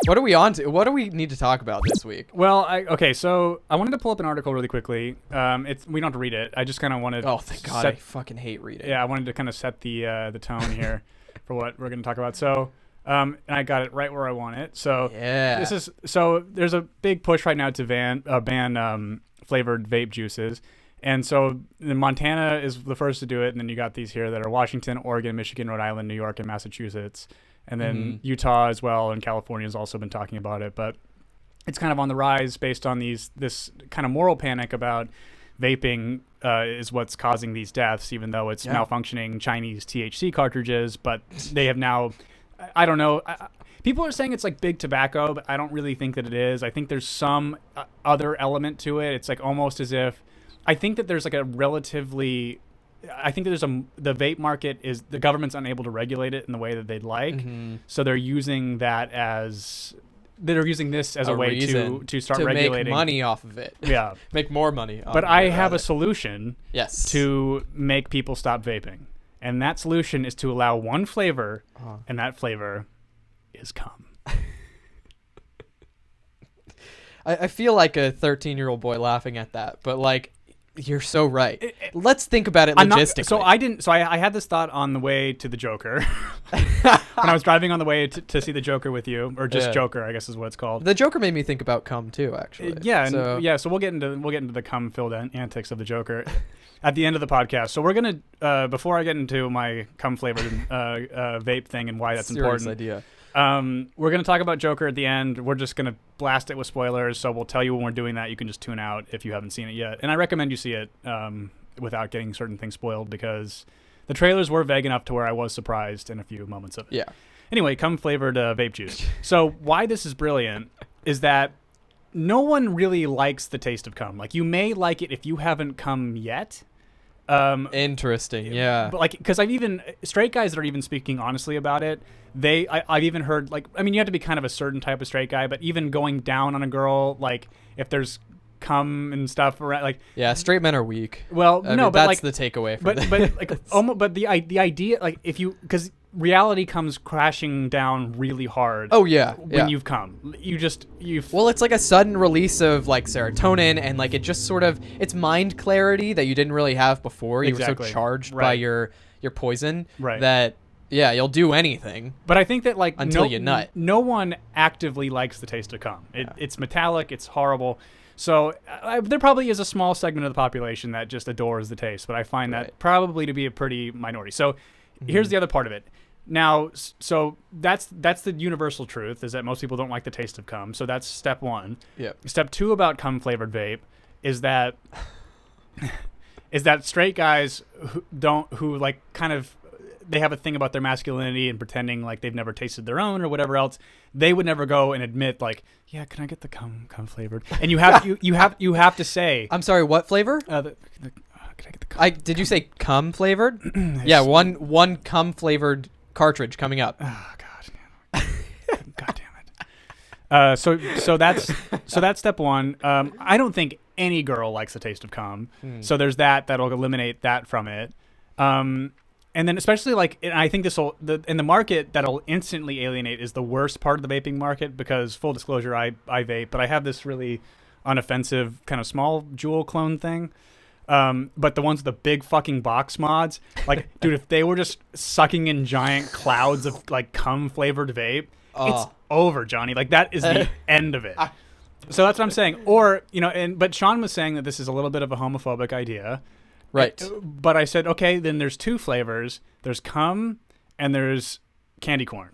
What are we on to? What do we need to talk about this week? Well, so I wanted to pull up an article really quickly. We don't have to read it. I just kind of wanted. Oh, thank God! I fucking hate reading. Yeah, I wanted to kind of set the tone here for what we're going to talk about. So, and I got it right where I want it. So yeah, there's a big push right now to ban flavored vape juices. And so Montana is the first to do it, and then you got these here that are Washington, Oregon, Michigan, Rhode Island, New York, and Massachusetts. And then Utah as well, and California has also been talking about it. But it's kind of on the rise based on this kind of moral panic about vaping is what's causing these deaths, even though it's malfunctioning Chinese THC cartridges. But they have now, I don't know, people are saying it's like big tobacco, but I don't really think that it is. I think there's some other element to it. It's like almost as if, I think that there's like a relatively... I think that the vape market is, the government's unable to regulate it in the way that they'd like. So they're using this as a way to start regulating. Make money off of it. Yeah. Make more money. But I have a solution yes. to make people stop vaping. And that solution is to allow one flavor, and that flavor is cum. I feel like a 13-year-old boy laughing at that, but like, you're so right. Let's think about it logistically. I had this thought on the way to the Joker. When I was driving on the way to see the Joker with you, or just Joker, I guess is what it's called. The Joker made me think about cum too, actually. So we'll get into the cum-filled antics of the Joker at the end of the podcast. So we're gonna before I get into my cum-flavored vape thing and why that's Serious important. idea. We're going to talk about Joker at the end. We're just going to blast it with spoilers, so we'll tell you when we're doing that. You can just tune out if you haven't seen it yet. And I recommend you see it without getting certain things spoiled, because the trailers were vague enough to where I was surprised in a few moments of it. Yeah. Anyway, cum-flavored vape juice. So why this is brilliant is that no one really likes the taste of cum. Like, you may like it if you haven't cum yet. Interesting. Yeah. But like, because straight guys that are even speaking honestly about it, I've even heard, like, I mean, you have to be kind of a certain type of straight guy, but even going down on a girl, like, if there's cum and stuff around, like, yeah, straight men are weak. Well, but that's like the takeaway from but the idea, like, because reality comes crashing down really hard. Oh yeah. When you've come, well, it's like a sudden release of like serotonin, and like it just sort of, it's mind clarity that you didn't really have before. You were so charged by your poison that you'll do anything. But I think that like until you nut. No one actively likes the taste of cum. It's metallic. It's horrible. So there probably is a small segment of the population that just adores the taste, but I find that probably to be a pretty minority. So here's the other part of it. Now, so that's the universal truth, is that most people don't like the taste of cum. So that's step one. Yeah. Step two about cum-flavored vape is that straight guys who like kind of, they have a thing about their masculinity and pretending like they've never tasted their own or whatever else. They would never go and admit like, yeah, can I get the cum flavored? And you have to say, I'm sorry, what flavor? Can I get the cum? Did you say cum flavored? Yeah, one cum flavored cartridge coming up. Oh God. God damn it. So that's step one. I don't think any girl likes the taste of cum. So there's that'll eliminate that from it. And then especially like, and I think in the market that'll instantly alienate is the worst part of the vaping market, because full disclosure, I vape, but I have this really unoffensive kind of small Juul clone thing. But the ones with the big fucking box mods, like, dude, if they were just sucking in giant clouds of like cum flavored vape, it's over, Johnny. Like, that is the end of it. So that's what I'm saying. Or, but Sean was saying that this is a little bit of a homophobic idea. Right. But I said, okay, then there's two flavors. There's cum and there's candy corn.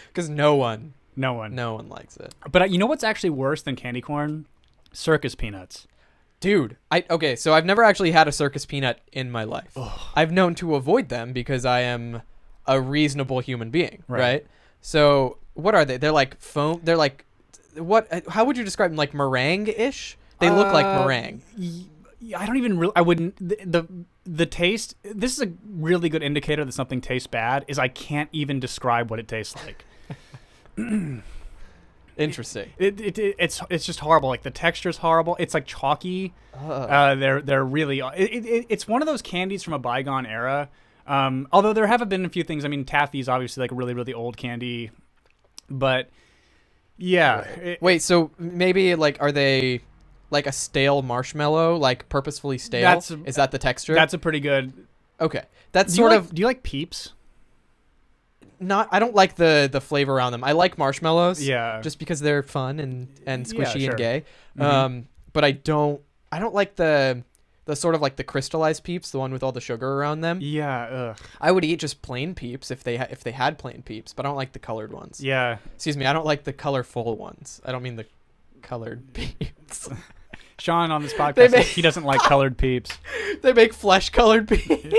Because no one likes it. But you know what's actually worse than candy corn? Circus peanuts. Dude, so I've never actually had a circus peanut in my life. Ugh. I've known to avoid them because I am a reasonable human being, right? So what are they? They're like foam. They're like, what? How would you describe them? Like meringue-ish? They look like meringue. I don't even really. I wouldn't. The taste. This is a really good indicator that something tastes bad. Is I can't even describe what it tastes like. Interesting. It's just horrible. Like, the texture's horrible. It's like chalky. They're really. It's one of those candies from a bygone era. Although there haven't been a few things. I mean, taffy's obviously like a really, really old candy, but yeah. Wait, so maybe like are they like a stale marshmallow, like purposefully stale? Is that the texture? That's a pretty good. Okay, that's Do sort of. Do you like Peeps? Not. I don't like the flavor around them. I like marshmallows. Yeah. Just because they're fun and squishy sure. and gay. Mm-hmm. But I don't like the sort of like the crystallized Peeps, the one with all the sugar around them. Yeah. Ugh. I would eat just plain Peeps if they had plain Peeps, but I don't like the colored ones. Yeah. Excuse me, I don't like the colorful ones. I don't mean the colored Peeps. Sean on this podcast says he doesn't like colored Peeps. They make flesh colored Peeps.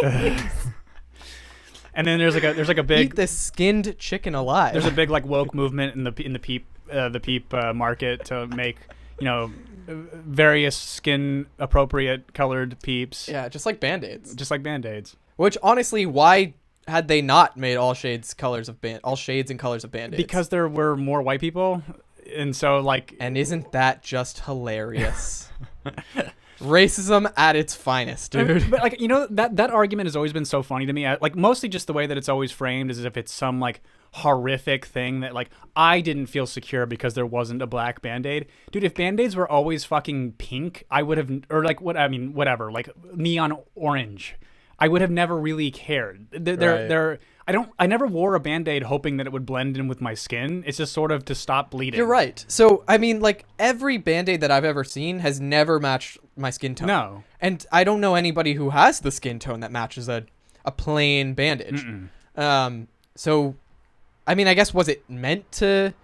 And then there's like a big eat the skinned chicken alive. There's a big like woke movement in the Peep market to make, you know, various skin appropriate colored Peeps. Yeah, just like Band-Aids. Just like Band-Aids. Which honestly, why had they not made all shades and colors of Band-Aids? Because there were more white people, and so like. And isn't that just hilarious? Racism at its finest, dude. But like, you know, that argument has always been so funny to me. Like mostly just the way that it's always framed is as if it's some like horrific thing that like I didn't feel secure because there wasn't a black Band-Aid. Dude, if Band-Aids were always fucking pink, I would have, or like whatever, like neon orange, I would have never really cared. They're I never wore a Band-Aid hoping that it would blend in with my skin. It's just sort of to stop bleeding. You're right. So, I mean, like, every Band-Aid that I've ever seen has never matched my skin tone. No. And I don't know anybody who has the skin tone that matches a plain bandage. So, I mean, I guess was it meant to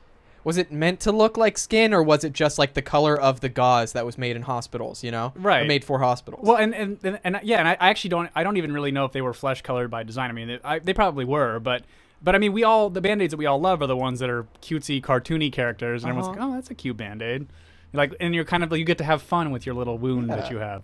look like skin, or was it just like the color of the gauze that was made in hospitals, you know? Right. Or made for hospitals. Well, and yeah, and I actually don't even really know if they were flesh colored by design. I mean, they probably were, but I mean, the Band-Aids that we all love are the ones that are cutesy, cartoony characters, and everyone's like, oh, that's a cute Band-Aid. Like, and you're kind of like, you get to have fun with your little wound that you have.